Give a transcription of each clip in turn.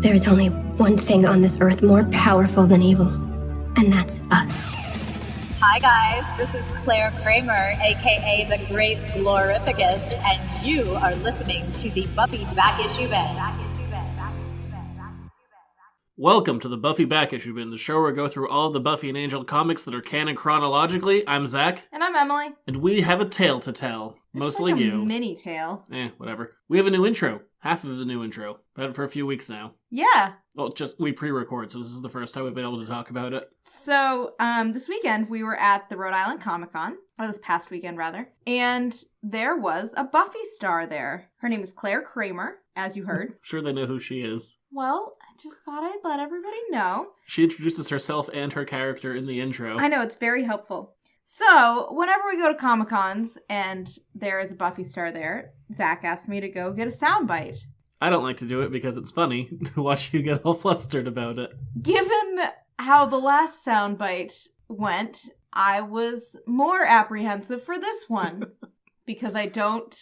There's only one thing on this earth more powerful than evil, and that's us. Hi guys, this is Claire Kramer, aka the Great Glorificus, and you are listening to the Buffy Back Issue Bin. Welcome to the Buffy Back Issue Bin, the show where we go through all of the Buffy and Angel comics that are canon chronologically. I'm Zach. And I'm Emily. And we have a tale to tell. Mostly like a you. Mini tale. Whatever. We have a new intro. Half of the new intro. Had it for a few weeks now. Yeah. Well, we pre-record, so this is the first time we've been able to talk about it. So, this weekend we were at the Rhode Island Comic-Con, or this past weekend rather, and there was a Buffy star there. Her name is Claire Kramer, as you heard. Sure they know who she is. Well, I just thought I'd let everybody know. She introduces herself and her character in the intro. I know, it's very helpful. So, whenever we go to Comic-Cons and there is a Buffy star there, Zach asked me to go get a soundbite. I don't like to do it because it's funny to watch you get all flustered about it. Given how the last soundbite went, I was more apprehensive for this one. Because I don't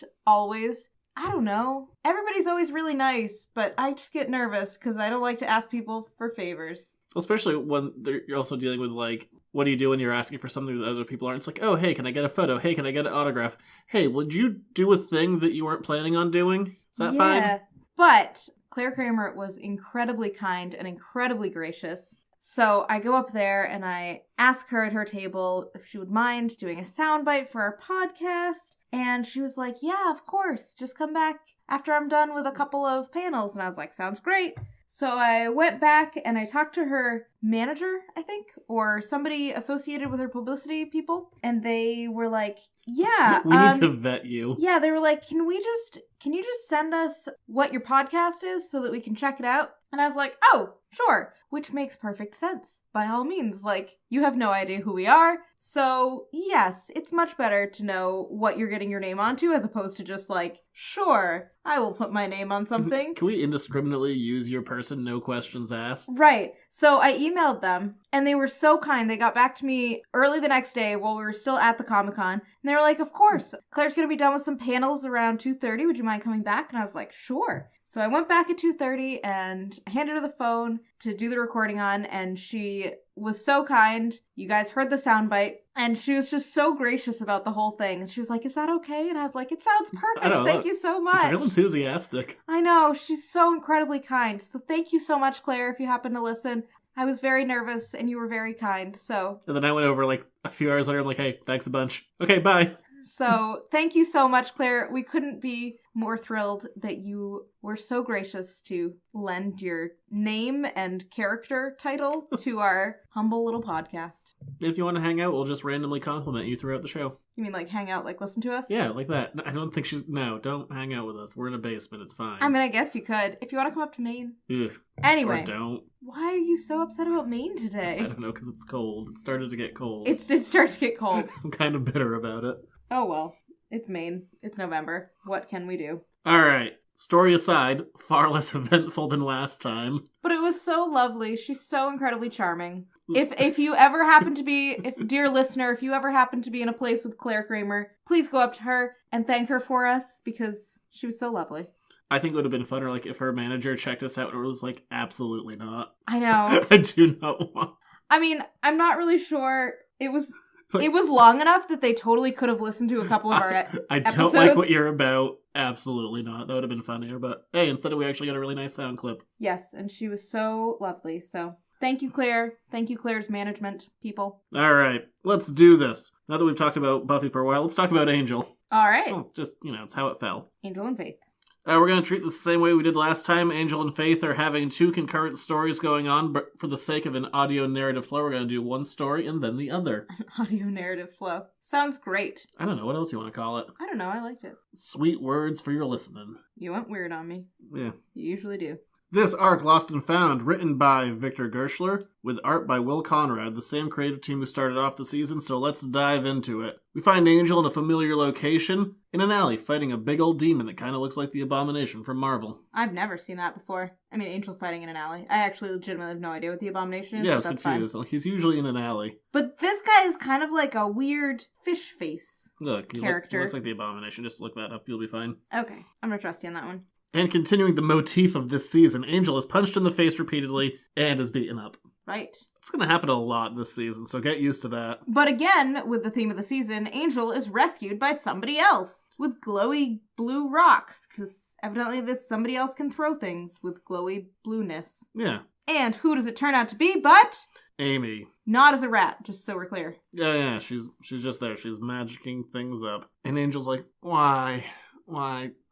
know. Everybody's always really nice, but I just get nervous because I don't like to ask people for favors. Well, especially when you're also dealing with, like, what do you do when you're asking for something that other people aren't? It's like, oh, hey, can I get a photo? Hey, can I get an autograph? Hey, would you do a thing that you weren't planning on doing? Is that fine? But Claire Kramer was incredibly kind and incredibly gracious. So I go up there and I ask her at her table if she would mind doing a soundbite for our podcast. And she was like, yeah, of course. Just come back after I'm done with a couple of panels. And I was like, sounds great. So I went back and I talked to her manager, I think, or somebody associated with her publicity people. And they were like, yeah. We need to vet you. Yeah, they were like, can you just send us what your podcast is so that we can check it out? And I was like, oh, sure. Which makes perfect sense. By all means, like, you have no idea who we are. So, yes, it's much better to know what you're getting your name onto as opposed to just like, sure, I will put my name on something. Can we indiscriminately use your person, no questions asked? Right. So I emailed them and they were so kind. They got back to me early the next day while we were still at the Comic-Con. And they were like, of course, Claire's going to be done with some panels around 2:30. Would you mind coming back? And I was like, sure. So I went back at 2:30 and handed her the phone to do the recording on, and she was so kind. You guys heard the soundbite, and she was just so gracious about the whole thing. And she was like, is that okay? And I was like, it sounds perfect. Thank you so much. It's real enthusiastic. I know. She's so incredibly kind. So thank you so much, Claire, if you happen to listen. I was very nervous, and you were very kind, so... And then I went over, like, a few hours later, I'm like, hey, thanks a bunch. Okay, bye. So, thank you so much, Claire. We couldn't be more thrilled that you were so gracious to lend your name and character title to our humble little podcast. If you want to hang out, we'll just randomly compliment you throughout the show. You mean like hang out, like listen to us? Yeah, like that. I don't think No, don't hang out with us. We're in a basement. It's fine. I mean, I guess you could. If you want to come up to Maine. Ugh. Anyway. Or don't. Why are you so upset about Maine today? I don't know, because it's cold. It started to get cold. It started to get cold. I'm kind of bitter about it. Oh well. It's Maine. It's November. What can we do? Alright. Story aside, far less eventful than last time. But it was so lovely. She's so incredibly charming. If you ever happen to be, dear listener, if you ever happen to be in a place with Claire Kramer, please go up to her and thank her for us because she was so lovely. I think it would have been funner, like, if her manager checked us out and was like, absolutely not. I know. I do not want... I mean, I'm not really sure. It was long enough that they totally could have listened to a couple of our episodes. I don't like what you're about. Absolutely not. That would have been funnier. But hey, instead we actually got a really nice sound clip. Yes, and she was so lovely. So thank you, Claire. Thank you, Claire's management people. All right, let's do this. Now that we've talked about Buffy for a while, let's talk about Angel. All right. Well, just, it's how it fell. Angel and Faith. We're going to treat this the same way we did last time. Angel and Faith are having two concurrent stories going on, but for the sake of an audio narrative flow, we're going to do one story and then the other. An audio narrative flow. Sounds great. I don't know. What else you want to call it? I don't know. I liked it. Sweet words for your listening. You went weird on me. Yeah. You usually do. This arc, Lost and Found, written by Victor Gershler, with art by Will Conrad, the same creative team who started off the season, so let's dive into it. We find Angel in a familiar location, in an alley, fighting a big old demon that kind of looks like the Abomination from Marvel. I've never seen that before. I mean, Angel fighting in an alley. I actually legitimately have no idea what the Abomination is, yeah, but that's confused. fine. He's usually in an alley. But this guy is kind of like a weird fish face Look, he character. looks like the Abomination. Just look that up, you'll be fine. Okay, I'm gonna trust you on that one. And continuing the motif of this season, Angel is punched in the face repeatedly and is beaten up. Right. It's going to happen a lot this season, so get used to that. But again, with the theme of the season, Angel is rescued by somebody else with glowy blue rocks, because evidently this somebody else can throw things with glowy blueness. Yeah. And who does it turn out to be but Amy. not as a rat, just so we're clear. Yeah, she's just there. She's magicking things up. And Angel's like, why?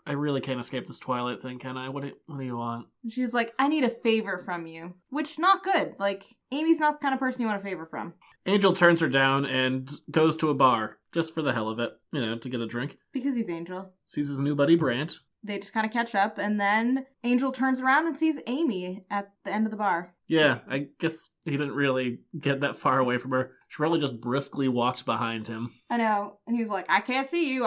I really can't escape this Twilight thing, can I? What do you want? And she's like, I need a favor from you. Which, not good. Like, Amy's not the kind of person you want a favor from. Angel turns her down and goes to a bar, just for the hell of it, to get a drink. Because he's Angel. Sees his new buddy, Brant. They just kind of catch up, and then Angel turns around and sees Amy at the end of the bar. Yeah, I guess he didn't really get that far away from her. She probably just briskly walked behind him. I know. And he's like, I can't see you.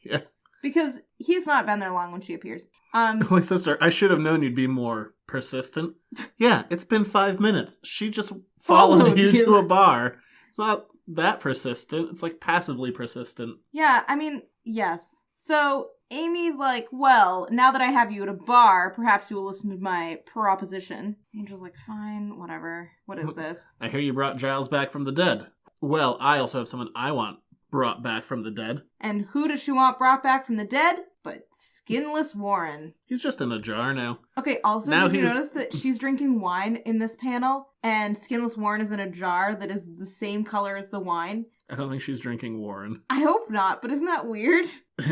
Yeah. Because he's not been there long when she appears. My sister, I should have known you'd be more persistent. Yeah, it's been 5 minutes. She just followed you to a bar. It's not that persistent. It's like passively persistent. Yeah, I mean, yes. So Amy's like, well, now that I have you at a bar, perhaps you will listen to my proposition. Angel's like, fine, whatever. What is this? I hear you brought Giles back from the dead. Well, I also have someone I want brought back from the dead. And who does she want brought back from the dead? But Skinless Warren. He's just in a jar now. Okay, also, did you notice that she's drinking wine in this panel, and Skinless Warren is in a jar that is the same color as the wine? I don't think she's drinking Warren. I hope not, but isn't that weird?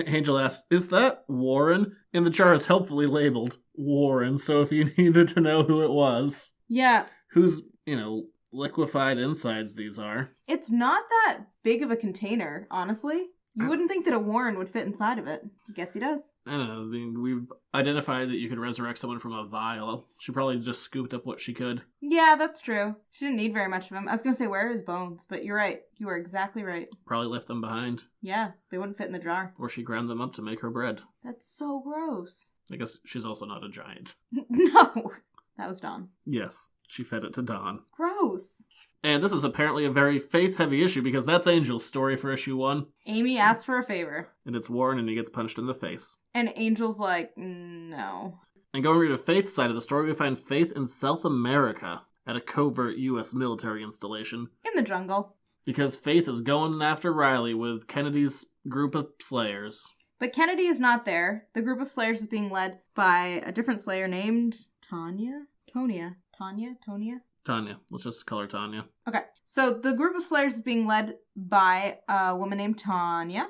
Angel asks, is that Warren? And the jar is helpfully labeled Warren, so if you needed to know who it was. Yeah. Whose, liquefied insides these are. It's not that big of a container, honestly. You wouldn't think that a Warren would fit inside of it. I guess he does. I don't know. I mean, we've identified that you could resurrect someone from a vial. She probably just scooped up what she could. Yeah, that's true. She didn't need very much of him. I was going to say, where are his bones? But you're right. You are exactly right. Probably left them behind. Yeah, they wouldn't fit in the jar. Or she ground them up to make her bread. That's so gross. I guess she's also not a giant. No. That was Dawn. Yes, she fed it to Dawn. Gross. And this is apparently a very faith-heavy issue because that's Angel's story for issue 1. Amy asks for a favor. And it's Warren and he gets punched in the face. And Angel's like, no. And going to Faith's side of the story, we find Faith in South America at a covert U.S. military installation. In the jungle. Because Faith is going after Riley with Kennedy's group of Slayers. But Kennedy is not there. The group of Slayers is being led by a different Slayer named Tonya? Tonya. Let's just call her Tanya. Okay. So the group of Slayers is being led by a woman named Tanya.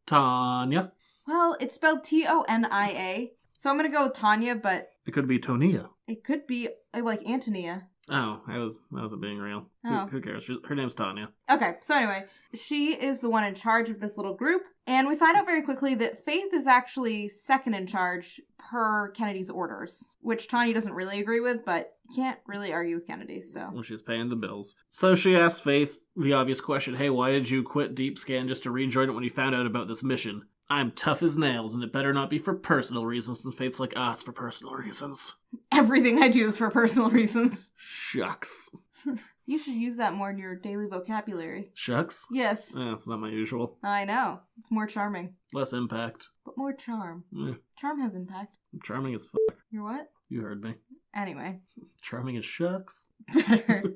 Tanya. Well, it's spelled Tonia. So I'm going to go with Tanya, but... It could be Tonia. It could be like Antonia. Oh, that wasn't being real. Oh. Who cares? Her name's Tanya. Okay, so anyway, she is the one in charge of this little group, and we find out very quickly that Faith is actually second in charge per Kennedy's orders, which Tanya doesn't really agree with, but can't really argue with Kennedy, so... Well, she's paying the bills. So she asked Faith the obvious question, hey, why did you quit Deep Scan just to rejoin it when you found out about this mission? I'm tough as nails, and it better not be for personal reasons. And Faith's like, it's for personal reasons. Everything I do is for personal reasons. Shucks. You should use that more in your daily vocabulary. Shucks? Yes. That's not my usual. I know. It's more charming. Less impact. But more charm. Yeah. Charm has impact. I'm charming as fuck. You're what? You heard me. Anyway. Charming as shucks. Better.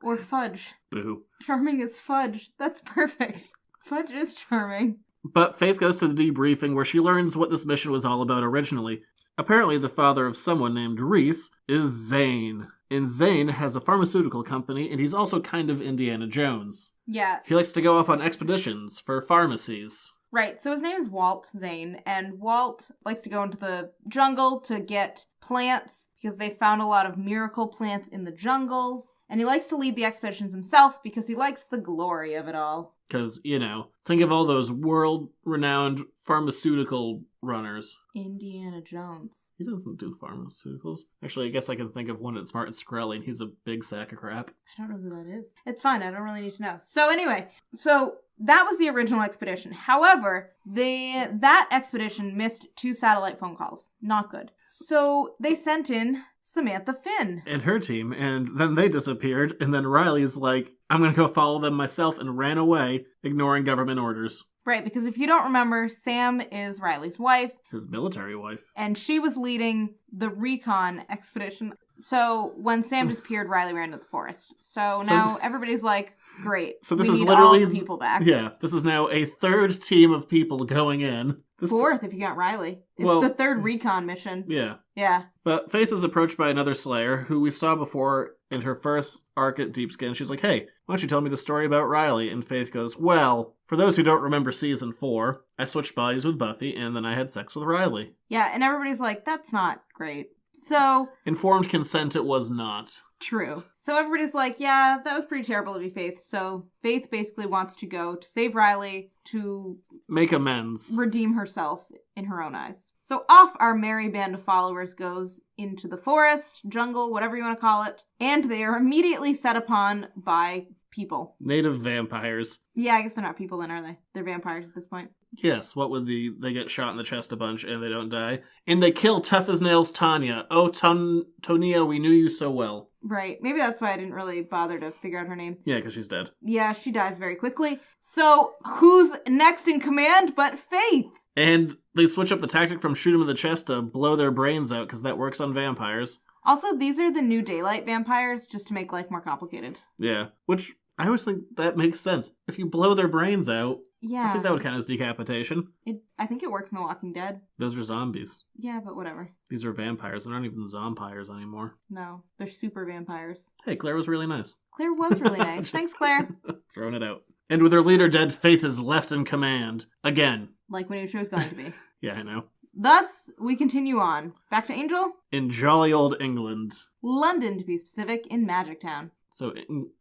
Or fudge. Boo. Charming as fudge. That's perfect. Fudge is charming. But Faith goes to the debriefing where she learns what this mission was all about originally. Apparently, the father of someone named Reese is Zane. And Zane has a pharmaceutical company, and he's also kind of Indiana Jones. Yeah. He likes to go off on expeditions for pharmacies. Right, so his name is Walt Zane, and Walt likes to go into the jungle to get plants, because they found a lot of miracle plants in the jungles, and he likes to lead the expeditions himself, because he likes the glory of it all. Because, think of all those world-renowned pharmaceutical runners. Indiana Jones. He doesn't do pharmaceuticals. Actually, I guess I can think of one that's smart and Skrelly, and he's a big sack of crap. I don't know who that is. It's fine, I don't really need to know. So anyway, that was the original expedition. However, that expedition missed 2 satellite phone calls. Not good. So they sent in Samantha Finn. And her team, and then they disappeared, and then Riley's like, I'm gonna go follow them myself, and ran away, ignoring government orders. Right, because if you don't remember, Sam is Riley's wife. His military wife. And she was leading the recon expedition. So when Sam disappeared, Riley ran into the forest. So now everybody's like, great. So this we is need literally all the people back. Yeah, this is now a third team of people going in. Fourth, if you got Riley. It's the third recon mission. Yeah. Yeah. But Faith is approached by another Slayer, who we saw before in her first arc at Deepskin. She's like, hey, why don't you tell me the story about Riley? And Faith goes, well, for those who don't remember season 4, I switched bodies with Buffy, and then I had sex with Riley. Yeah, and everybody's like, that's not great. So... Informed consent it was not. True. So everybody's like, yeah, that was pretty terrible of you, Faith. So Faith basically wants to go to save Riley, to... make amends. Redeem herself in her own eyes. So off our merry band of followers goes into the forest, jungle, whatever you want to call it, and they are immediately set upon by people. Native vampires. Yeah, I guess they're not people then, are they? They're vampires at this point. Yes, what would they get shot in the chest a bunch and they don't die. And they kill tough as nails Tanya. Oh, Tonia, we knew you so well. Right. Maybe that's why I didn't really bother to figure out her name. Yeah, because she's dead. Yeah, she dies very quickly. So who's next in command but Faith? And they switch up the tactic from shoot them in the chest to blow their brains out, because that works on vampires. Also, these are the new daylight vampires, just to make life more complicated. Yeah, which I always think that makes sense. If you blow their brains out, yeah, I think that would count as decapitation. I think it works in The Walking Dead. Those are zombies. Yeah, but whatever. These are vampires. They're not even zompires anymore. No, they're super vampires. Hey, Claire was really nice. Claire was really nice. Thanks, Claire. Throwing it out. And with her leader dead, Faith is left in command. Again. Like we knew she was going to be. Yeah, I know. Thus, we continue on. Back to Angel. In jolly old England. London, to be specific, in Magic Town. So,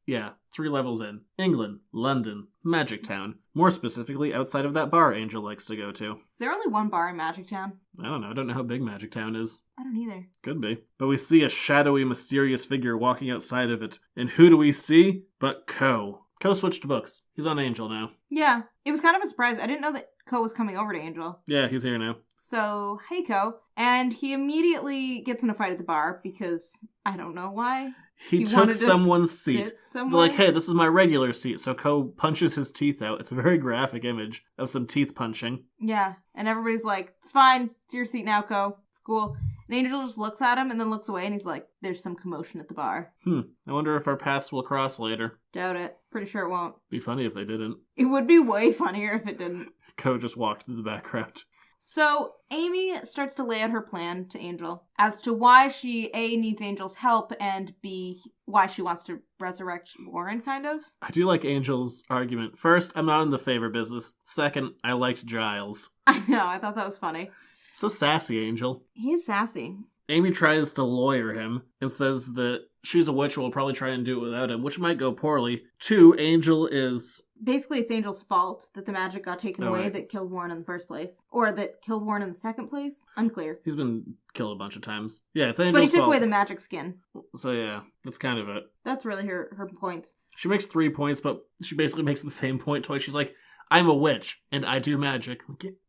3 levels in. England, London, Magic Town. More specifically, outside of that bar Angel likes to go to. Is there only one bar in Magic Town? I don't know. I don't know how big Magic Town is. I don't either. Could be. But we see a shadowy, mysterious figure walking outside of it. And who do we see? But Ko. Ko switched books. He's on Angel now. Yeah. It was kind of a surprise. I didn't know that Ko was coming over to Angel. Yeah, he's here now. So, hey, Ko. And he immediately gets in a fight at the bar because I don't know why. He took someone's seat. They're like, hey, this is my regular seat. So Ko punches his teeth out. It's a very graphic image of some teeth punching. Yeah. And everybody's like, it's fine. It's your seat now, Ko. It's cool. And Angel just looks at him and then looks away and he's like, there's some commotion at the bar. I wonder if our paths will cross later. Doubt it. Pretty sure it won't. Be funny if they didn't. It would be way funnier if it didn't. Ko just walked through the background. So, Amy starts to lay out her plan to Angel as to why she, A, needs Angel's help, and B, why she wants to resurrect Warren, kind of. I do like Angel's argument. First, I'm not in the favor business. Second, I liked Giles. I know, I thought that was funny. So sassy, Angel. He is sassy. Amy tries to lawyer him and says that she's a witch and will probably try and do it without him, which might go poorly. 2, Angel is... Basically, it's Angel's fault that the magic got taken away that killed Warren in the first place. Or that killed Warren in the second place. Unclear. He's been killed a bunch of times. Yeah, it's Angel's fault. But he took fault. away the magic skin. So yeah, that's kind of it. That's really her points. She makes 3 points, but she basically makes the same point twice. She's like, I'm a witch, and I do magic.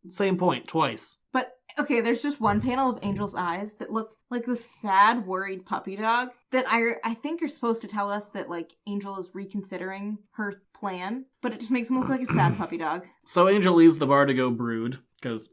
Same point, twice. But, okay, there's just one panel of Angel's eyes that look like the sad, worried puppy dog that I think you're supposed to tell us that, like, Angel is reconsidering her plan, but it just makes him look like a sad puppy dog. So Angel leaves the bar to go brood, because,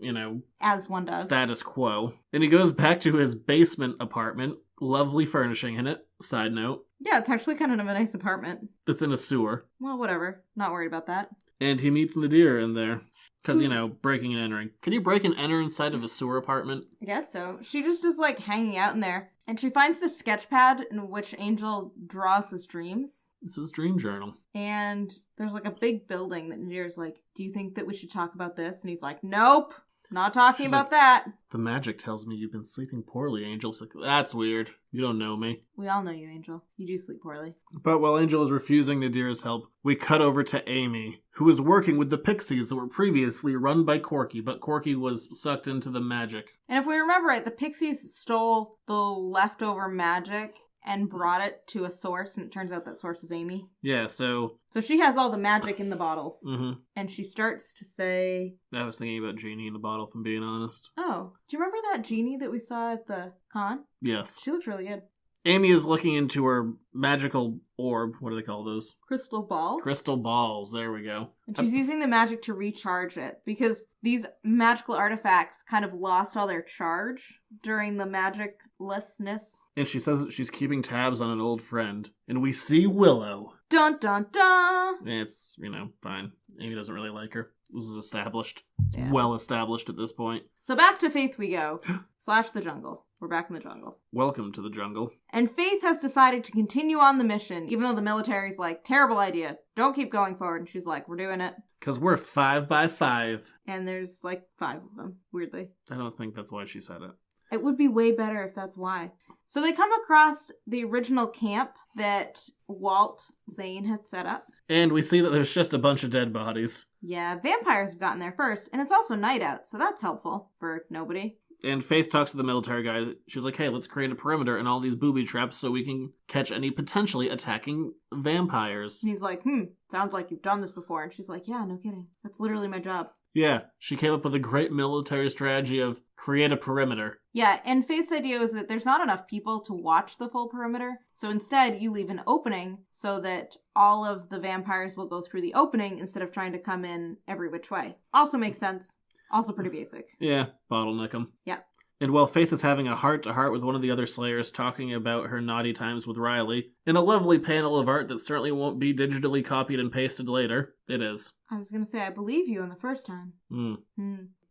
as one does. Status quo. And he goes back to his basement apartment, lovely furnishing in it, side note. Yeah, it's actually kind of a nice apartment. It's in a sewer. Well, whatever. Not worried about that. And he meets Nadir in there. Because, breaking and entering. Can you break and enter inside of a sewer apartment? I guess so. She just is, like, hanging out in there. And she finds the sketch pad in which Angel draws his dreams. It's his dream journal. And there's, like, a big building that Nadir's like, do you think that we should talk about this? And he's like, nope. Not talking about that. The magic tells me you've been sleeping poorly, Angel. It's like, that's weird. You don't know me. We all know you, Angel. You do sleep poorly. But while Angel is refusing Nadir's help, we cut over to Amy, who is working with the pixies that were previously run by Corky, but Corky was sucked into the magic. And if we remember right, the pixies stole the leftover magic and brought it to a source, and it turns out that source was Amy. Yeah, so she has all the magic in the bottles. Mm-hmm. And she starts to say... I was thinking about Jeannie in the bottle, if I'm being honest. Oh. Do you remember that Jeannie that we saw at the con? Yes. She looks really good. Amy is looking into her magical orb. What do they call those? Crystal ball. Crystal balls. There we go. And she's using the magic to recharge it because these magical artifacts kind of lost all their charge during the magiclessness. And she says that she's keeping tabs on an old friend. And we see Willow. Dun dun dun! It's, fine. Amy doesn't really like her. This is established. It's Yeah. well established at this point. So back to Faith we go. / the jungle. We're back in the jungle. Welcome to the jungle. And Faith has decided to continue on the mission, even though the military's like, terrible idea. Don't keep going forward. And she's like, we're doing it. Because we're 5 by 5. And there's like 5 of them, weirdly. I don't think that's why she said it. It would be way better if that's why. So they come across the original camp that Walt Zane had set up. And we see that there's just a bunch of dead bodies. Yeah, vampires have gotten there first, and it's also night out, so that's helpful for nobody. And Faith talks to the military guy. She's like, hey, let's create a perimeter and all these booby traps so we can catch any potentially attacking vampires. And he's like, sounds like you've done this before. And she's like, yeah, no kidding. That's literally my job. Yeah, she came up with a great military strategy of create a perimeter. Yeah, and Faith's idea is that there's not enough people to watch the full perimeter, so instead you leave an opening so that all of the vampires will go through the opening instead of trying to come in every which way. Also makes sense. Also pretty basic. Yeah, bottleneck them. Yeah. And while Faith is having a heart-to-heart with one of the other Slayers talking about her naughty times with Riley, in a lovely panel of art that certainly won't be digitally copied and pasted later, it is. I was going to say, I believe you on the first time.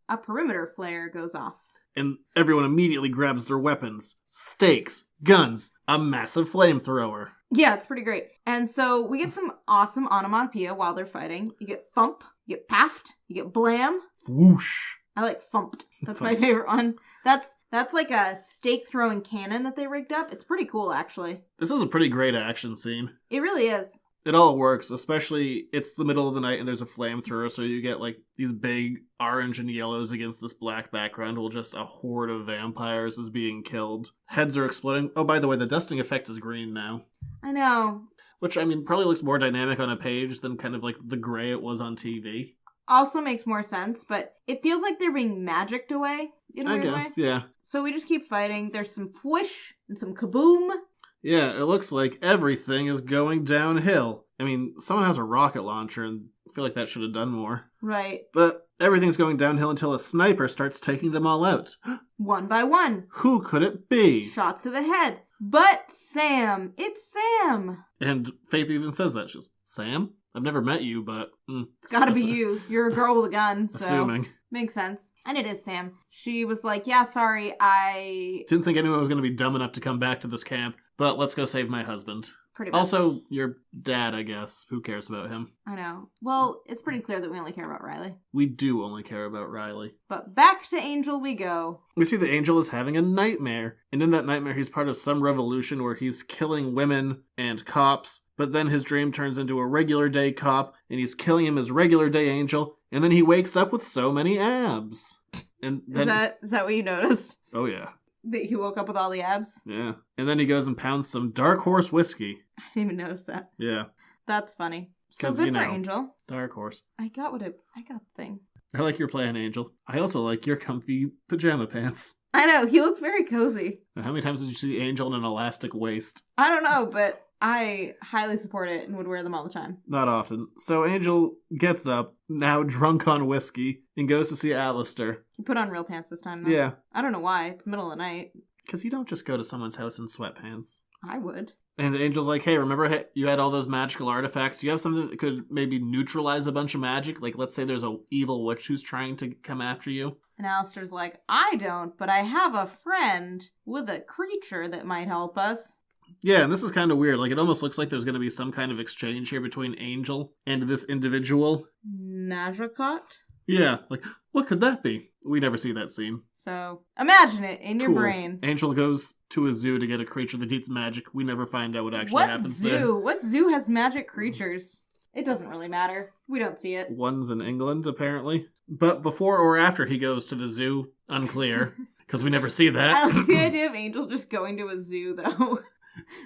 A perimeter flare goes off. And everyone immediately grabs their weapons. Stakes, guns, a massive flamethrower. Yeah, it's pretty great. And so we get some awesome onomatopoeia while they're fighting. You get thump, you get paffed, you get blam. Whoosh. I like thumped. That's my favorite one. That's like a stake throwing cannon that they rigged up. It's pretty cool, actually. This is a pretty great action scene. It really is. It all works, especially it's the middle of the night and there's a flamethrower, so you get like these big orange and yellows against this black background while just a horde of vampires is being killed. Heads are exploding. Oh, by the way, the dusting effect is green now. I know. Which, probably looks more dynamic on a page than kind of like the gray it was on TV. Also makes more sense, but it feels like they're being magicked away in a weird way. Yeah. So we just keep fighting. There's some fwish and some kaboom. Yeah, it looks like everything is going downhill. Someone has a rocket launcher, and I feel like that should have done more. Right. But everything's going downhill until a sniper starts taking them all out. One by one. Who could it be? Shots to the head. But Sam. It's Sam. And Faith even says that. She's, Sam? I've never met you, but... It's gotta be you. You're a girl with a gun, so... Assuming. Makes sense. And it is Sam. She was like, yeah, sorry, I... Didn't think anyone was going to be dumb enough to come back to this camp, but let's go save my husband. Pretty much. Also, your dad, I guess. Who cares about him? I know. Well, it's pretty clear that we only care about Riley. We do only care about Riley. But back to Angel we go. We see that Angel is having a nightmare. And in that nightmare, he's part of some revolution where he's killing women and cops. But then his dream turns into a regular day cop, and he's killing him as regular day Angel. And then he wakes up with so many abs. And then... Is that what you noticed? Oh, yeah. That he woke up with all the abs? Yeah. And then he goes and pounds some Dark Horse whiskey. I didn't even notice that. Yeah. That's funny. So 'Cause, good for Angel. Dark Horse. I got the thing. I like your plan, Angel. I also like your comfy pajama pants. I know, he looks very cozy. Now, how many times did you see Angel in an elastic waist? I don't know, but I highly support it and would wear them all the time. Not often. So Angel gets up, now drunk on whiskey, and goes to see Alistair. He put on real pants this time, though. Yeah. I don't know why. It's the middle of the night. Because you don't just go to someone's house in sweatpants. I would. And Angel's like, hey, remember you had all those magical artifacts? Do you have something that could maybe neutralize a bunch of magic? Like, let's say there's a evil witch who's trying to come after you. And Alistair's like, I don't, but I have a friend with a creature that might help us. Yeah, and this is kind of weird. Like, it almost looks like there's going to be some kind of exchange here between Angel and this individual. Najakot? Yeah, like, what could that be? We never see that scene. So, imagine it in your Cool. brain. Angel goes to a zoo to get a creature that eats magic. We never find out what actually happens there. What zoo has magic creatures? It doesn't really matter. We don't see it. One's in England, apparently. But before or after he goes to the zoo, unclear. Because we never see that. I like the idea of Angel just going to a zoo, though.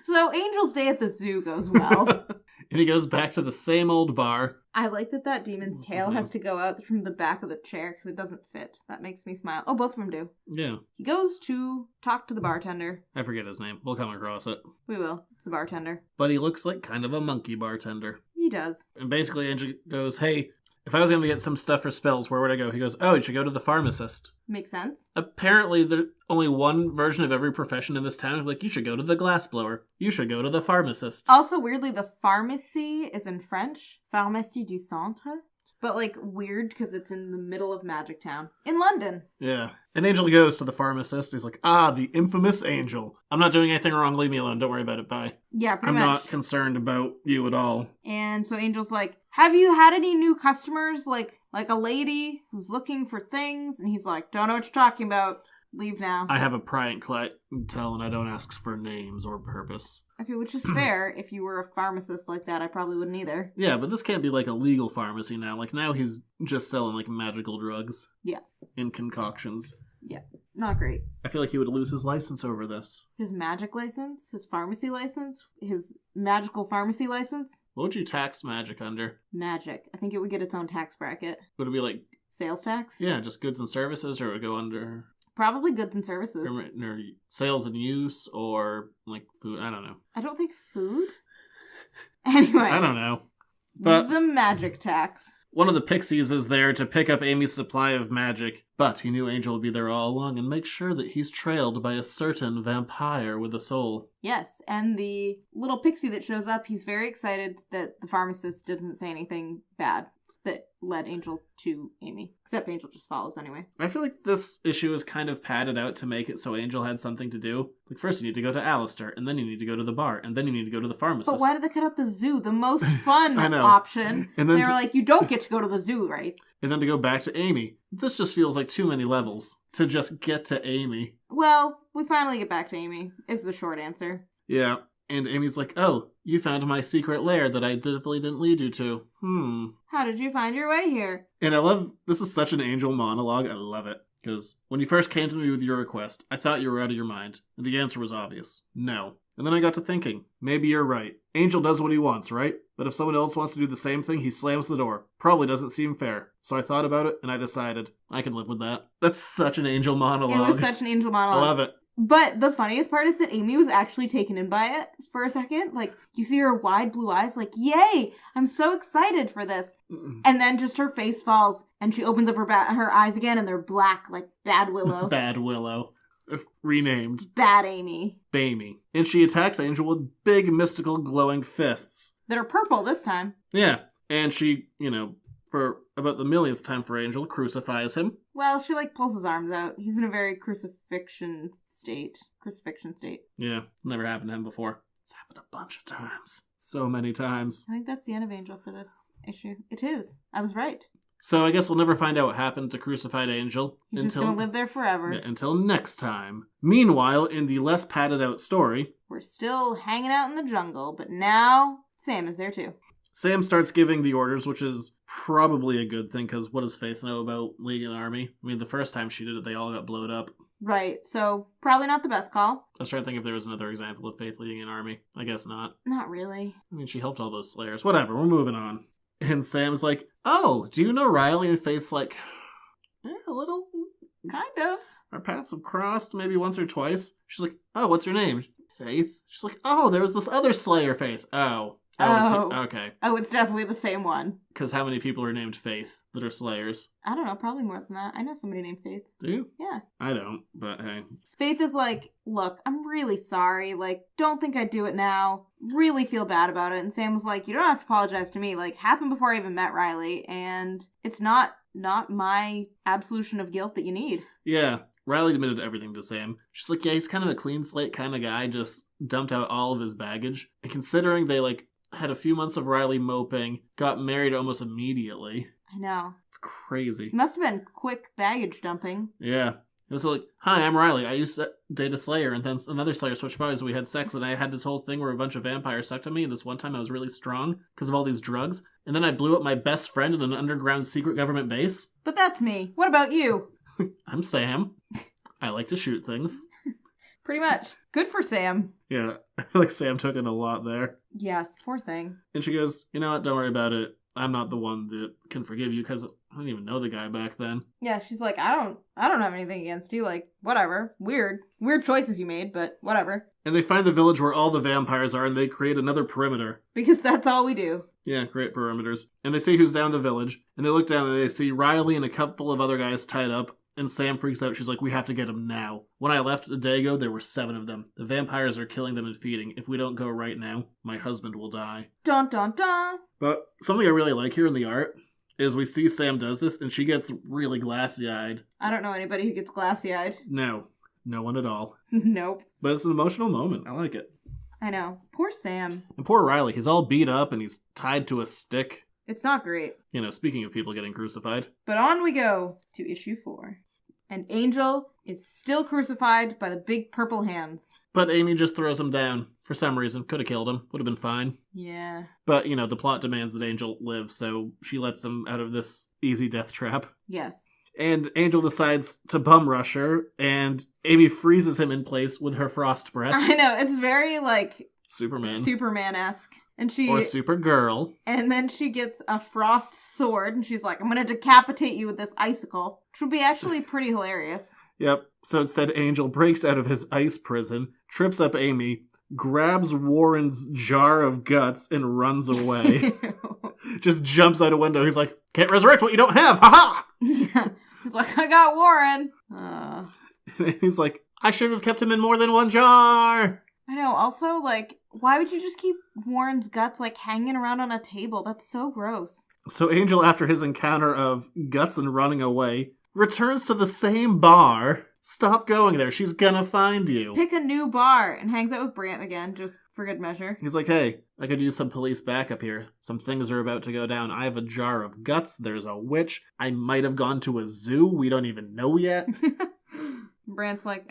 So Angel's day at the zoo goes well. And he goes back to the same old bar. I like that demon's What's tail his has to go out from the back of the chair because it doesn't fit. That makes me smile. Oh, both of them do. Yeah. He goes to talk to the bartender. I forget his name. We'll come across it. We will. It's the bartender. But he looks like kind of a monkey bartender. He does. And basically Angel goes, hey, if I was going to get some stuff for spells, where would I go? He goes, oh, you should go to the pharmacist. Makes sense. Apparently, there's only one version of every profession in this town. Like, you should go to the glassblower. You should go to the pharmacist. Also, weirdly, the pharmacy is in French. Pharmacie du Centre. But, like, weird because it's in the middle of Magic Town. In London. Yeah. And Angel goes to the pharmacist. He's like, the infamous Angel. I'm not doing anything wrong. Leave me alone. Don't worry about it. Bye. Yeah, pretty I'm much. not concerned about you at all. And so Angel's like, have you had any new customers? Like a lady who's looking for things? And he's like, don't know what you're talking about. Leave now. I have a private clientele and I don't ask for names or purpose. Okay, which is fair. If you were a pharmacist like that, I probably wouldn't either. Yeah, but this can't be like a legal pharmacy now. Like, now he's just selling like magical drugs. Yeah. In concoctions. Yeah, not great. I feel like he would lose his license over this. His magic license? His pharmacy license? His magical pharmacy license? What would you tax magic under? Magic. I think it would get its own tax bracket. Would it be like... Sales tax? Yeah, just goods and services, or it would go under... Probably goods and services. Or sales and use, or like food. I don't know. I don't think food? Anyway. I don't know. But the magic tax. One of the pixies is there to pick up Amy's supply of magic, but he knew Angel would be there all along and make sure that he's trailed by a certain vampire with a soul. Yes, and the little pixie that shows up, he's very excited that the pharmacist doesn't say anything bad that led Angel to Amy. Except Angel just follows anyway. I feel like this issue is kind of padded out to make it so Angel had something to do. Like, first you need to go to Alistair, and then you need to go to the bar, and then you need to go to the pharmacist. But why did they cut out the zoo? The most fun I know. option. And then they were like, you don't get to go to the zoo, right? And then to go back to Amy. This just feels like too many levels to just get to Amy. Well, we finally get back to Amy, is the short answer. Yeah. And Amy's like, oh, you found my secret lair that I definitely didn't lead you to. How did you find your way here? And I love, this is such an Angel monologue. I love it. Because when you first came to me with your request, I thought you were out of your mind. And the answer was obvious. No. And then I got to thinking, maybe you're right. Angel does what he wants, right? But if someone else wants to do the same thing, he slams the door. Probably doesn't seem fair. So I thought about it, and I decided I can live with that. That's such an Angel monologue. It was such an Angel monologue. I love it. But the funniest part is that Amy was actually taken in by it for a second. Like, you see her wide blue eyes, like, yay, I'm so excited for this. And then just her face falls, and she opens up her eyes again, and they're black, like Bad Willow. Bad Willow. Renamed. Bad Amy. Bamey. And she attacks Angel with big, mystical, glowing fists. That are purple this time. Yeah. And she, for about the millionth time for Angel, crucifies him. Well, she, pulls his arms out. He's in a very crucifixion state. Yeah, it's never happened to him before. It's happened a bunch of times. So many times. I think that's the end of Angel for this issue. It is. I was right. So I guess we'll never find out what happened to Crucified Angel. He's just going to live there forever. Yeah, until next time. Meanwhile, in the less padded out story... We're still hanging out in the jungle, but now Sam is there too. Sam starts giving the orders, which is probably a good thing, because what does Faith know about leading an army? I mean, the first time she did it, they all got blowed up. Right, so probably not the best call. I was trying to think if there was another example of Faith leading an army. I guess not. Not really. I mean, she helped all those Slayers. Whatever, we're moving on. And Sam's like, oh, do you know Riley? And Faith's like, a little. Kind of. Our paths have crossed maybe once or twice. She's like, oh, what's your name? Faith. She's like, oh, there was this other Slayer, Faith. Oh. Okay. Oh, it's definitely the same one. Because how many people are named Faith that are Slayers? I don't know, probably more than that. I know somebody named Faith. Do you? Yeah. I don't, but hey. Faith is like, look, I'm really sorry. Don't think I'd do it now. Really feel bad about it. And Sam was like, you don't have to apologize to me. Happened before I even met Riley. And it's not my absolution of guilt that you need. Yeah. Riley admitted everything to Sam. She's like, yeah, he's kind of a clean slate kind of guy, just dumped out all of his baggage. And considering they, had a few months of Riley moping, got married almost immediately. I know. It's crazy. It must have been quick baggage dumping. Yeah. It was like, hi, I'm Riley. I used to date a Slayer, and then another Slayer switched bodies. We had sex, and I had this whole thing where a bunch of vampires sucked on me, and this one time I was really strong because of all these drugs. And then I blew up my best friend in an underground secret government base. But that's me. What about you? I'm Sam. I like to shoot things. Pretty much. Good for Sam. Yeah, I feel like Sam took in a lot there. Yes, poor thing. And she goes, you know what, don't worry about it. I'm not the one that can forgive you because I didn't even know the guy back then. Yeah, she's like, I don't have anything against you. Like, whatever. Weird choices you made, but whatever. And they find the village where all the vampires are and they create another perimeter. Because that's all we do. Yeah, great perimeters. And they see who's down the village. And they look down and they see Riley and a couple of other guys tied up. And Sam freaks out. She's like, we have to get him now. When I left a day ago, there were 7 of them. The vampires are killing them and feeding. If we don't go right now, my husband will die. Dun dun dun. But something I really like here in the art is we see Sam does this and she gets really glassy-eyed. I don't know anybody who gets glassy-eyed. No one at all. Nope. But it's an emotional moment. I like it. I know. Poor Sam. And poor Riley. He's all beat up and he's tied to a stick. It's not great. You know, speaking of people getting crucified. But on we go to issue 4. And Angel is still crucified by the big purple hands. But Amy just throws him down. For some reason. Could have killed him. Would have been fine. Yeah. But, you know, the plot demands that Angel live, so she lets him out of this easy death trap. Yes. And Angel decides to bum rush her, and Amy freezes him in place with her frost breath. I know. It's very, like... Superman-esque. And she... Or Supergirl. And then she gets a frost sword, and she's like, I'm gonna decapitate you with this icicle. Which would be actually pretty hilarious. Yep. So instead, Angel breaks out of his ice prison, trips up Amy, grabs Warren's jar of guts, and runs away. Just jumps out a window. He's like, can't resurrect what you don't have! Ha-ha! Yeah. He's like, I got Warren! And he's like, I should have kept him in more than one jar! I know. Also, like, why would you just keep Warren's guts, like, hanging around on a table? That's so gross. So Angel, after his encounter of guts and running away, returns to the same bar. Stop going there. She's gonna find you. Pick a new bar and hangs out with Brant again, just for good measure. He's like, hey, I could use some police backup here. Some things are about to go down. I have a jar of guts. There's a witch. I might have gone to a zoo. We don't even know yet. Brant's like,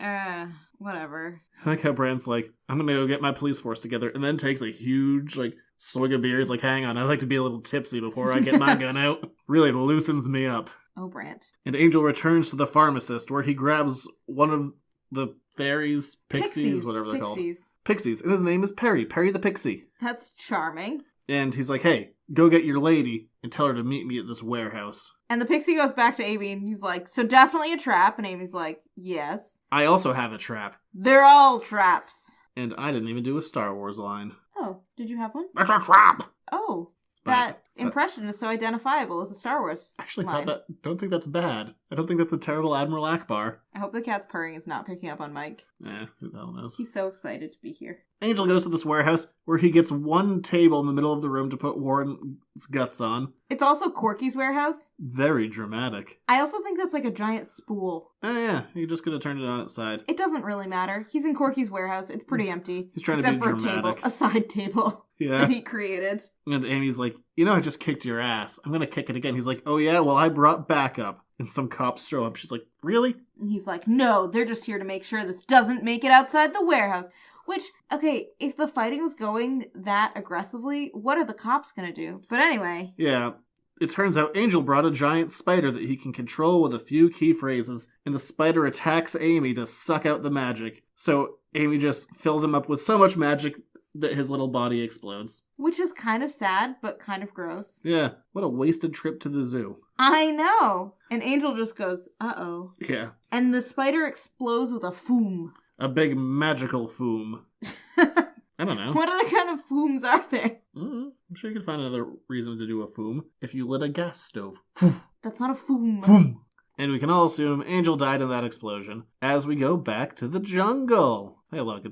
whatever. I like how Brant's like, I'm gonna go get my police force together, and then takes a huge, like, swig of beer. He's like, hang on, I like to be a little tipsy before I get my gun out. Really loosens me up. Oh, Brant. And Angel returns to the pharmacist, where he grabs one of the fairies, pixies, whatever they're called. Pixies. And his name is Perry the Pixie. That's charming. And he's like, hey, go get your lady and tell her to meet me at this warehouse. And the pixie goes back to Amy, and he's like, so definitely a trap. And Amy's like, yes. I also have a trap. They're all traps. And I didn't even do a Star Wars line. Oh, did you have one? That's a trap! Oh, that impression is so identifiable as a Star Wars actually line. Don't think that's bad. I don't think that's a terrible Admiral Akbar. I hope the cat's purring is not picking up on Mike. Who the hell knows? He's so excited to be here. Angel goes to this warehouse where he gets one table in the middle of the room to put Warren's guts on. It's also Corky's warehouse. Very dramatic. I also think that's like a giant spool. Oh yeah, he just could have turned it on its side. It doesn't really matter. He's in Corky's warehouse. It's pretty empty. He's trying to be dramatic. Except for a table, a side table that he created. And Amy's like, you know, I just kicked your ass. I'm gonna kick it again. He's like, oh yeah, well I brought backup. And some cops show up. She's like, really? And he's like, no, they're just here to make sure this doesn't make it outside the warehouse. Which, okay, if the fighting was going that aggressively, what are the cops gonna do? But anyway. Yeah. It turns out Angel brought a giant spider that he can control with a few key phrases, and the spider attacks Amy to suck out the magic. So Amy just fills him up with so much magic that his little body explodes. Which is kind of sad, but kind of gross. Yeah, what a wasted trip to the zoo. I know! And Angel just goes, uh-oh. Yeah. And the spider explodes with a foom. A big magical foom. I don't know. What other kind of fooms are there? I'm sure you could find another reason to do a foom if you lit a gas stove. That's not a foom. Foom. And we can all assume Angel died in that explosion as we go back to the jungle. Hey, look,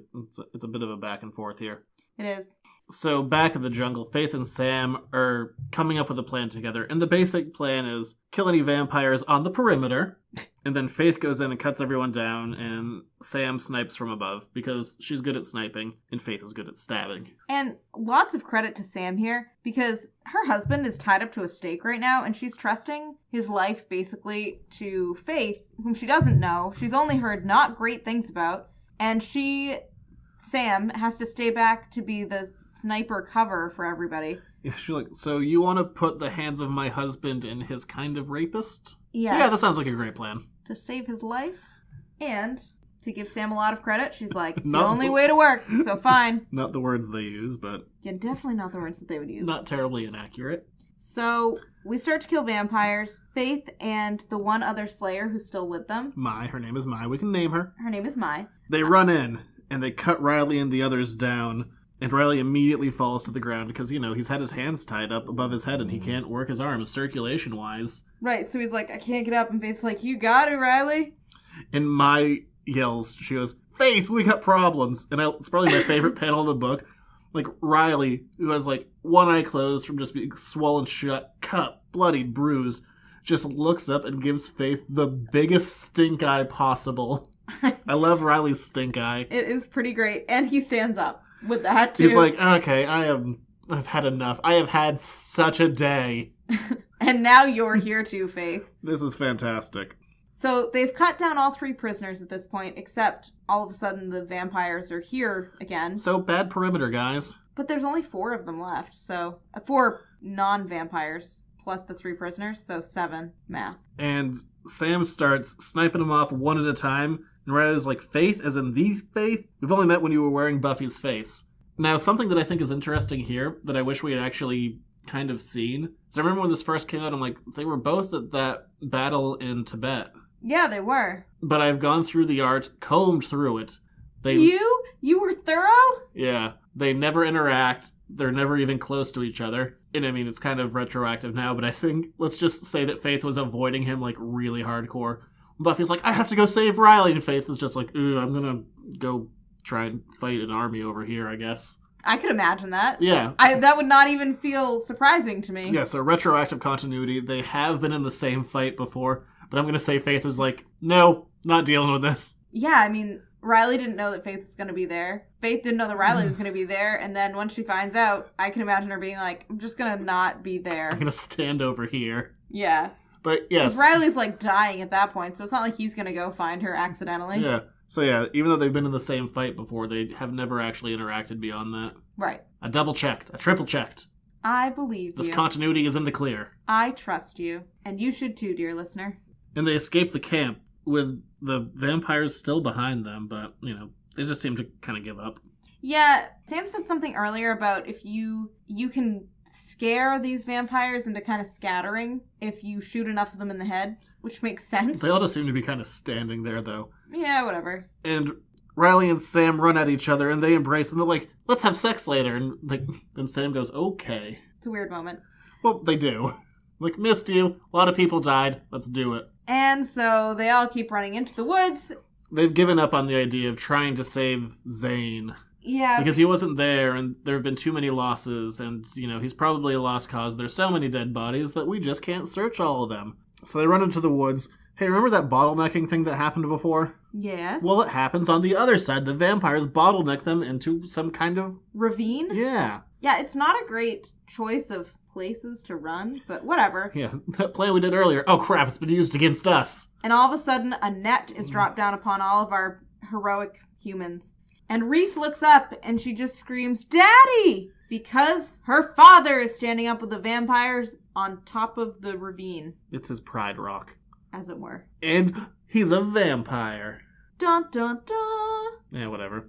it's a bit of a back and forth here. It is. So back in the jungle, Faith and Sam are coming up with a plan together. And the basic plan is kill any vampires on the perimeter. And then Faith goes in and cuts everyone down. And Sam snipes from above because she's good at sniping and Faith is good at stabbing. And lots of credit to Sam here because her husband is tied up to a stake right now. And she's trusting his life basically to Faith, whom she doesn't know. She's only heard not great things about. And Sam, has to stay back to be the sniper cover for everybody. Yeah, she's like, so you want to put the hands of my husband in his kind of rapist? Yes. Yeah, that sounds like a great plan. To save his life. And To give Sam a lot of credit, she's like, it's the Not only the- way to work, so fine. Not the words they use, but Yeah, definitely not the words that they would use. not terribly inaccurate. So we start to kill vampires. Faith and the one other Slayer who's still with them. Her name is Mai. We can name her. Her name is Mai. They run in, and they cut Riley and the others down, and Riley immediately falls to the ground because, he's had his hands tied up above his head and he can't work his arms circulation-wise. Right, so he's like, I can't get up, and Faith's like, you got it, Riley. And Mai yells, she goes, Faith, we got problems. And it's probably my favorite panel in the book. Like, Riley, who has, one eye closed from just being swollen shut, cut, bloodied, bruised, just looks up and gives Faith the biggest stink eye possible. I love Riley's stink eye. It is pretty great, and he stands up with that, too. He's like, okay, I've had enough. I have had such a day. And now you're here too, Faith. This is fantastic. So they've cut down all 3 prisoners at this point, except all of a sudden the vampires are here again. So bad perimeter, guys. But there's only 4 of them left, so 4 non-vampires plus the 3 prisoners, so 7 math. And Sam starts sniping them off one at a time, and Riley's like, Faith, as in the Faith? We've only met when you were wearing Buffy's face. Now, something that I think is interesting here, that I wish we had actually kind of seen, so I remember when this first came out, I'm like, they were both at that battle in Tibet. Yeah, they were. But I've gone through the art, combed through it. You were thorough? Yeah. They never interact. They're never even close to each other. And I mean, it's kind of retroactive now, but I think, let's just say that Faith was avoiding him, really hardcore. Buffy's like, I have to go save Riley, and Faith is just like, I'm gonna go try and fight an army over here, I guess. I could imagine that. Yeah. That would not even feel surprising to me. Yeah, so retroactive continuity, they have been in the same fight before, but I'm gonna say Faith was like, no, not dealing with this. Yeah, I mean, Riley didn't know that Faith was going to be there. Faith didn't know that Riley was going to be there, and then once she finds out, I can imagine her being like, I'm just going to not be there. I'm gonna stand over here. Yeah. But yes. Because Riley's, dying at that point, so it's not like he's going to go find her accidentally. Yeah. So yeah, even though they've been in the same fight before, they have never actually interacted beyond that. Right. I double-checked. I triple-checked. I believe This you. continuity is in the clear. I trust you. And you should too, dear listener. And they escape the camp with the vampires still behind them, but, they just seem to kind of give up. Yeah, Sam said something earlier about if you can scare these vampires into kind of scattering if you shoot enough of them in the head, which makes sense. They all just seem to be kind of standing there, though. Yeah, whatever. And Riley and Sam run at each other, and they embrace, and they're like, let's have sex later. And then Sam goes, okay. It's a weird moment. Well, they do. Missed you. A lot of people died. Let's do it. And so they all keep running into the woods. They've given up on the idea of trying to save Zane. Yeah. Because he wasn't there, and there have been too many losses, and, he's probably a lost cause. There's so many dead bodies that we just can't search all of them. So they run into the woods. Hey, remember that bottlenecking thing that happened before? Yes. Well, it happens on the other side. The vampires bottleneck them into some kind of... ravine? Yeah. Yeah, it's not a great choice of places to run, but whatever. Yeah, that plan we did earlier. Oh, crap, it's been used against us. And all of a sudden, a net is dropped down upon all of our heroic humans. And Reese looks up and she just screams, Daddy! Because her father is standing up with the vampires on top of the ravine. It's his pride rock. As it were. And he's a vampire. Dun dun dun! Yeah, whatever.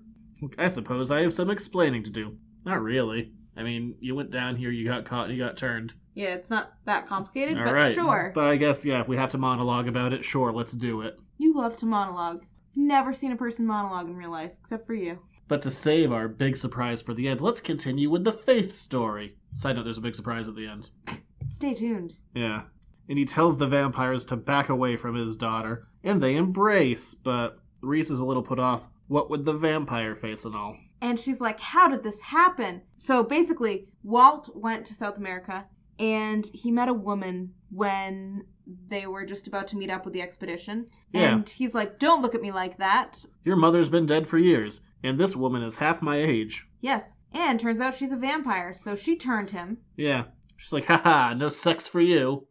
I suppose I have some explaining to do. Not really. I mean, you went down here, you got caught, and you got turned. Yeah, it's not that complicated, All but right. sure. But I guess, yeah, if we have to monologue about it, sure, let's do it. You love to monologue. Never seen a person monologue in real life, except for you. But to save our big surprise for the end, let's continue with the Faith story. Side note, there's a big surprise at the end. Stay tuned. Yeah. And he tells the vampires to back away from his daughter, and they embrace, but Reese is a little put off. What with the vampire face and all? And she's like, how did this happen? So basically, Walt went to South America, and he met a woman when they were just about to meet up with the expedition. Yeah. And he's like, don't look at me like that. Your mother's been dead for years, and this woman is half my age. Yes. And turns out she's a vampire, so she turned him. Yeah. She's like, haha, no sex for you.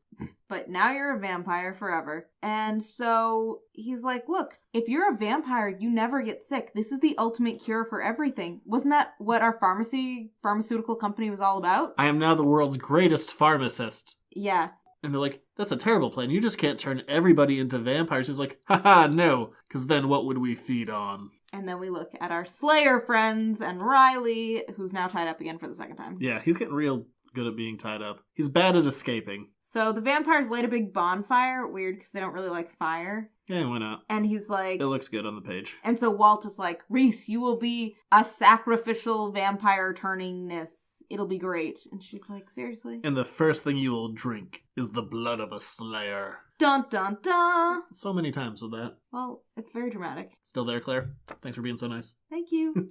But now you're a vampire forever. And so he's like, look, if you're a vampire, you never get sick. This is the ultimate cure for everything. Wasn't that what our pharmaceutical company was all about? I am now the world's greatest pharmacist. Yeah. And they're like, that's a terrible plan. You just can't turn everybody into vampires. He's like, haha, no, because then what would we feed on? And then we look at our Slayer friends and Riley, who's now tied up again for the second time. Yeah, he's getting real good at being tied up. He's bad at escaping. So the vampires light a big bonfire. Weird, because they don't really like fire. Yeah, why not? And he's like... It looks good on the page. And so Walt is like, Reese, you will be a sacrificial vampire turningness. It'll be great. And she's like, seriously? And the first thing you will drink is the blood of a slayer. Dun, dun, dun. So many times with that. Well, it's very dramatic. Still there, Claire? Thanks for being so nice. Thank you.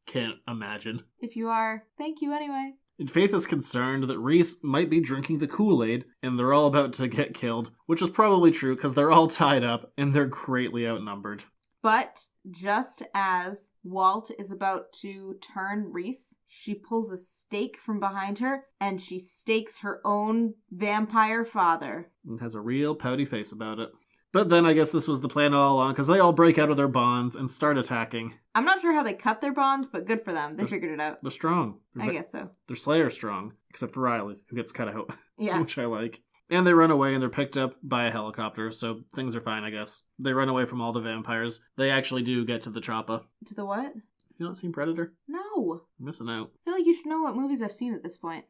Can't imagine. If you are, thank you anyway. And Faith is concerned that Reese might be drinking the Kool-Aid, and they're all about to get killed, which is probably true because they're all tied up, and they're greatly outnumbered. But just as Walt is about to turn Reese, she pulls a stake from behind her, and she stakes her own vampire father. And has a real pouty face about it. But then I guess this was the plan all along, because they all break out of their bonds and start attacking. I'm not sure how they cut their bonds, but good for them. They figured it out. They're strong. I guess so. They're Slayer strong, except for Riley, who gets cut out. Yeah. Which I like. And they run away, and they're picked up by a helicopter, so things are fine, I guess. They run away from all the vampires. They actually do get to the choppa. To the what? You don't seen Predator? No. You're missing out. I feel like you should know what movies I've seen at this point.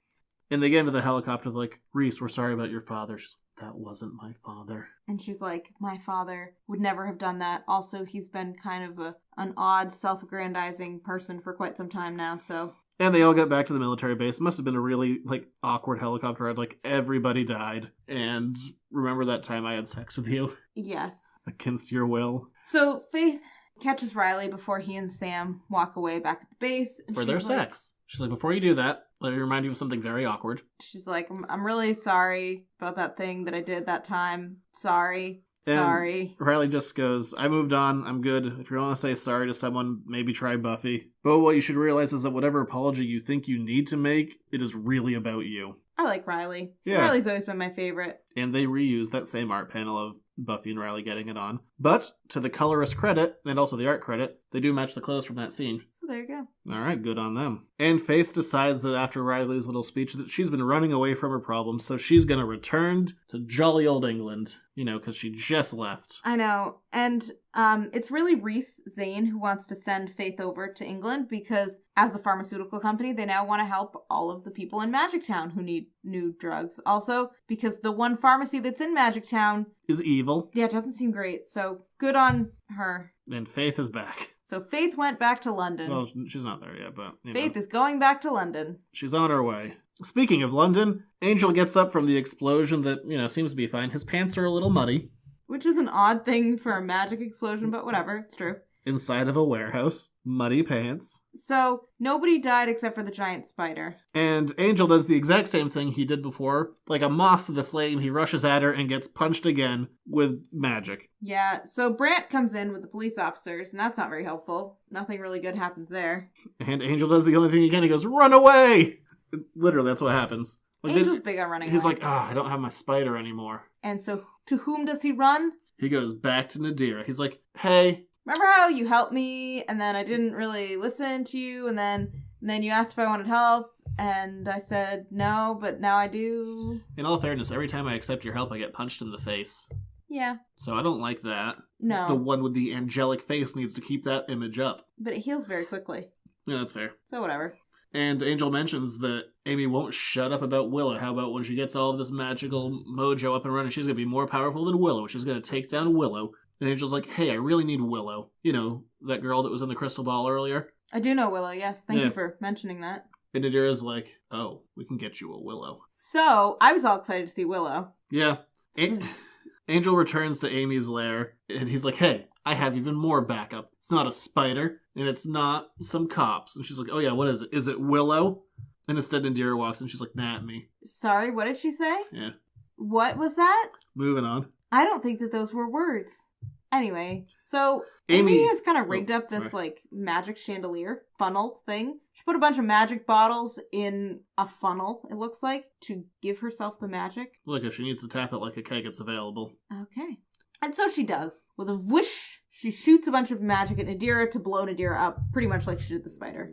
And they get into the helicopter, they're like, Reese, we're sorry about your father. She's like, that wasn't my father. And she's like, my father would never have done that. Also, he's been kind of an odd, self-aggrandizing person for quite some time now, so... And they all get back to the military base. It must have been a really, awkward helicopter ride. Everybody died. And remember that time I had sex with you? Yes. Against your will. So Faith catches Riley before he and Sam walk away back at the base. For their sex. She's like, before you do that, let me remind you of something very awkward. She's like, I'm really sorry about that thing that I did that time. Sorry. And sorry. Riley just goes, I moved on. I'm good. If you want to say sorry to someone, maybe try Buffy. But what you should realize is that whatever apology you think you need to make, it is really about you. I like Riley. Yeah. Riley's always been my favorite. And they reuse that same art panel of Buffy and Riley getting it on. But, to the colorist credit, and also the art credit, they do match the clothes from that scene. So there you go. Alright, good on them. And Faith decides that after Riley's little speech that she's been running away from her problems, so she's gonna return to jolly old England. Because she just left. I know. And it's really Reese Zane who wants to send Faith over to England because as a pharmaceutical company, they now want to help all of the people in Magic Town who need new drugs. Also, because the one pharmacy that's in Magic Town is evil. Yeah, it doesn't seem great. So good on her. And Faith is back. So Faith went back to London. Well, she's not there yet, but... Faith is going back to London. She's on her way. Speaking of London, Angel gets up from the explosion that, seems to be fine. His pants are a little muddy. Which is an odd thing for a magic explosion, but whatever, it's true. Inside of a warehouse. Muddy pants. So, nobody died except for the giant spider. And Angel does the exact same thing he did before. Like a moth to the flame, he rushes at her and gets punched again with magic. Yeah, so Brant comes in with the police officers, and that's not very helpful. Nothing really good happens there. And Angel does the only thing he can. He goes, run away! Literally, that's what happens. Angel's big on running He's away. like, I don't have my spider anymore. And so, to whom does he run? He goes back to Nadira. He's like, hey. Remember how you helped me, and then I didn't really listen to you, and then you asked if I wanted help, and I said no, but now I do. In all fairness, every time I accept your help, I get punched in the face. Yeah. So I don't like that. No. The one with the angelic face needs to keep that image up. But it heals very quickly. Yeah, that's fair. So whatever. And Angel mentions that Amy won't shut up about Willow. How about when she gets all of this magical mojo up and running, she's going to be more powerful than Willow. She's going to take down Willow. And Angel's like, hey, I really need Willow. That girl that was in the crystal ball earlier. I do know Willow, yes. Thank you for mentioning that. And Nadira's like, oh, we can get you a Willow. So, I was all excited to see Willow. Yeah. Angel returns to Amy's lair, and he's like, hey, I have even more backup. It's not a spider, and it's not some cops. And she's like, oh yeah, what is it? Is it Willow? And instead Nadira walks in, she's like, nah, me. Sorry, what did she say? Yeah. What was that? Moving on. I don't think that those were words. Anyway, so Amy has kind of rigged up this, magic chandelier funnel thing. She put a bunch of magic bottles in a funnel, it looks like, to give herself the magic. Look, if she needs to tap it like a keg, it's available. Okay. And so she does. With a whoosh, she shoots a bunch of magic at Nadira to blow Nadira up, pretty much like she did the spider.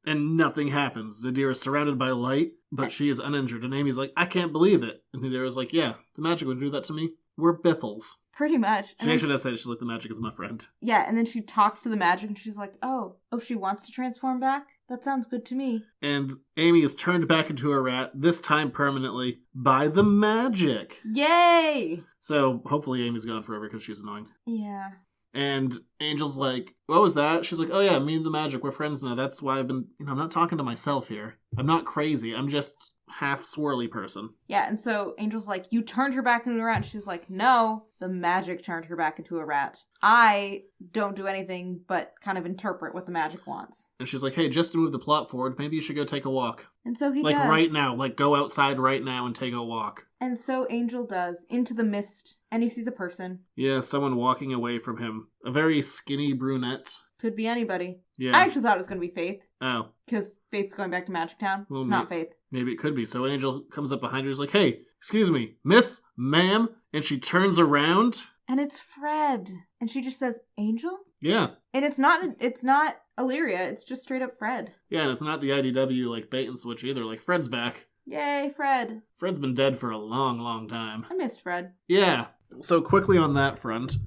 And nothing happens. Nadira is surrounded by light, but she is uninjured. And Amy's like, I can't believe it. And Nadira's like, yeah, the magic would do that to me. We're biffles. Pretty much. She actually does say, she's like, the magic is my friend. Yeah, and then she talks to the magic and she's like, oh, she wants to transform back? That sounds good to me. And Amy is turned back into a rat, this time permanently, by the magic. Yay! So hopefully Amy's gone forever because she's annoying. Yeah. And Angel's like, what was that? She's like, oh yeah, me and the magic, we're friends now. That's why I've been, I'm not talking to myself here. I'm not crazy. I'm just half swirly person. Yeah, and so Angel's like, you turned her back into a rat. And she's like, no, the magic turned her back into a rat. I don't do anything but kind of interpret what the magic wants. And she's like, hey, just to move the plot forward, maybe you should go take a walk. And so he does. does. Right now. Go outside right now and take a walk. And so Angel does, into the mist, and he sees a person. Yeah, someone walking away from him. A very skinny brunette. Could be anybody. Yeah. I actually thought it was going to be Faith. Oh. Because Faith's going back to Magic Town. Well, it's not Faith. Maybe it could be. So Angel comes up behind her, is like, hey, excuse me, miss, ma'am. And she turns around. And it's Fred. And she just says, Angel? Yeah. And it's not Illyria, it's just straight up Fred. Yeah, and it's not the IDW, bait and switch either. Fred's back. Yay, Fred. Fred's been dead for a long, long time. I missed Fred. Yeah. So quickly on that front,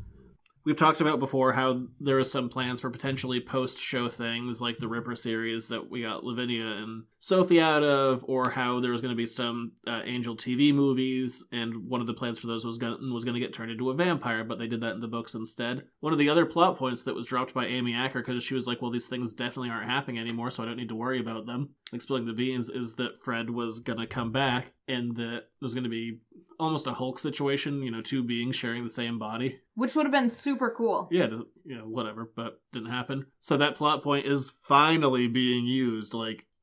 we've talked about before how there are some plans for potentially post-show things like the Ripper series that we got Lavinia and Sophie out of, or how there was going to be some Angel TV movies, and one of the plans for those was going to get turned into a vampire, but they did that in the books instead. One of the other plot points that was dropped by Amy Acker, because she was like, well, these things definitely aren't happening anymore, so I don't need to worry about them, spilling the beans, is that Fred was going to come back, and that there's going to be almost a Hulk situation, two beings sharing the same body. Which would have been super cool. Yeah, whatever, but didn't happen. So that plot point is finally being used,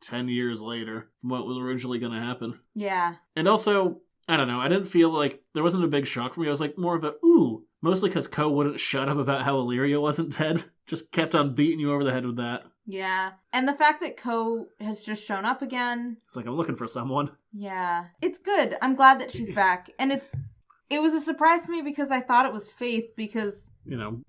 10 years later from what was originally going to happen. Yeah. And also, I don't know, I didn't feel like there wasn't a big shock for me. I was more of a, ooh, mostly because Ko wouldn't shut up about how Illyria wasn't dead. Just kept on beating you over the head with that. Yeah. And the fact that Ko has just shown up again. It's I'm looking for someone. Yeah. It's good. I'm glad that she's back. And it was a surprise to me because I thought it was Faith because...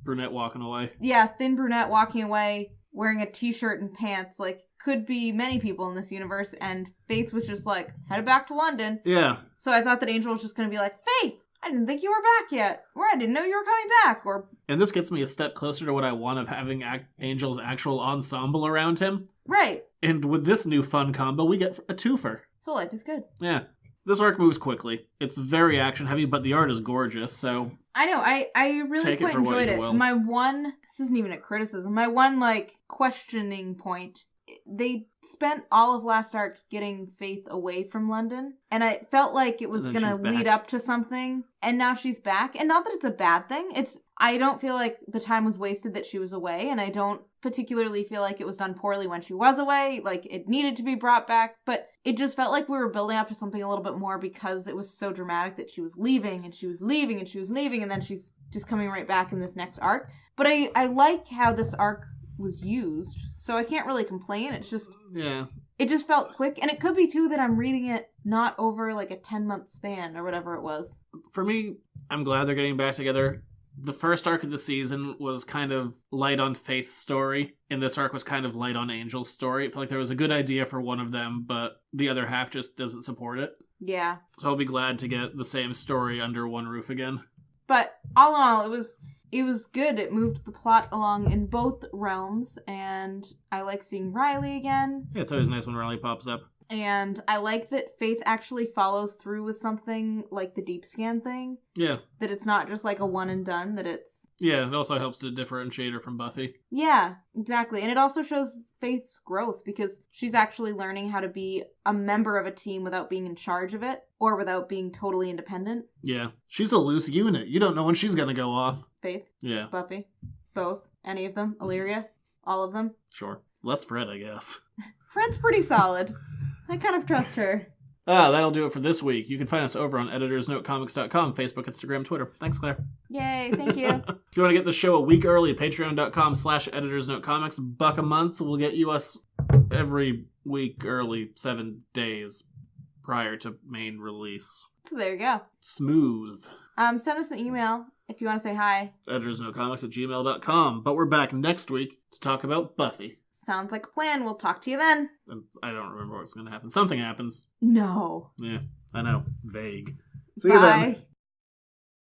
brunette walking away. Yeah, thin brunette walking away, wearing a t-shirt and pants. Could be many people in this universe. And Faith was just headed back to London. Yeah. So I thought that Angel was just going to be Faith, I didn't think you were back yet. Or I didn't know you were coming back. And this gets me a step closer to what I want of having Angel's actual ensemble around him. Right. And with this new fun combo, we get a twofer. So life is good. Yeah. This arc moves quickly. It's very action heavy, but the art is gorgeous, so... I know, I really quite enjoyed it. My one... This isn't even a criticism. My one, questioning point... They spent all of last arc getting Faith away from London, and I felt like it was going to lead up to something, and now she's back. And not that it's a bad thing. I don't feel like the time was wasted that she was away, and I don't particularly feel like it was done poorly when she was away. It needed to be brought back, but it just felt like we were building up to something a little bit more because it was so dramatic that she was leaving, and she was leaving, and she was leaving, and then she's just coming right back in this next arc. But I like how this arc was used, so I can't really complain. It's just it just felt quick, and it could be too that I'm reading it not over a 10-month span or whatever it was. For me, I'm glad they're getting back together. The first arc of the season was kind of light on Faith's story, and this arc was kind of light on Angel's story. It felt like there was a good idea for one of them, but the other half just doesn't support it. Yeah. So I'll be glad to get the same story under one roof again. But all in all, it was good. It moved the plot along in both realms, and I like seeing Riley again. Yeah, it's always nice when Riley pops up. And I like that Faith actually follows through with something like the deep scan thing. Yeah. That it's not just a one and done, that it's... Yeah, it also helps to differentiate her from Buffy. Yeah, exactly. And it also shows Faith's growth because she's actually learning how to be a member of a team without being in charge of it or without being totally independent. Yeah. She's a loose unit. You don't know when she's going to go off. Faith? Yeah. Buffy? Both? Any of them? Illyria? All of them? Sure. Less Fred, I guess. Fred's pretty solid. I kind of trust her. That'll do it for this week. You can find us over on editorsnotecomics.com, Facebook, Instagram, Twitter. Thanks, Claire. Yay, thank you. If you want to get the show a week early, patreon.com/editorsnotecomics. $1 a month will get you us every week early, 7 days prior to main release. So there you go. Smooth. Send us an email if you want to say hi. editorsnotecomics@gmail.com. But we're back next week to talk about Buffy. Sounds like a plan. We'll talk to you then. I don't remember what's going to happen. Something happens. No. Yeah, I know. Vague. See you Bye. then.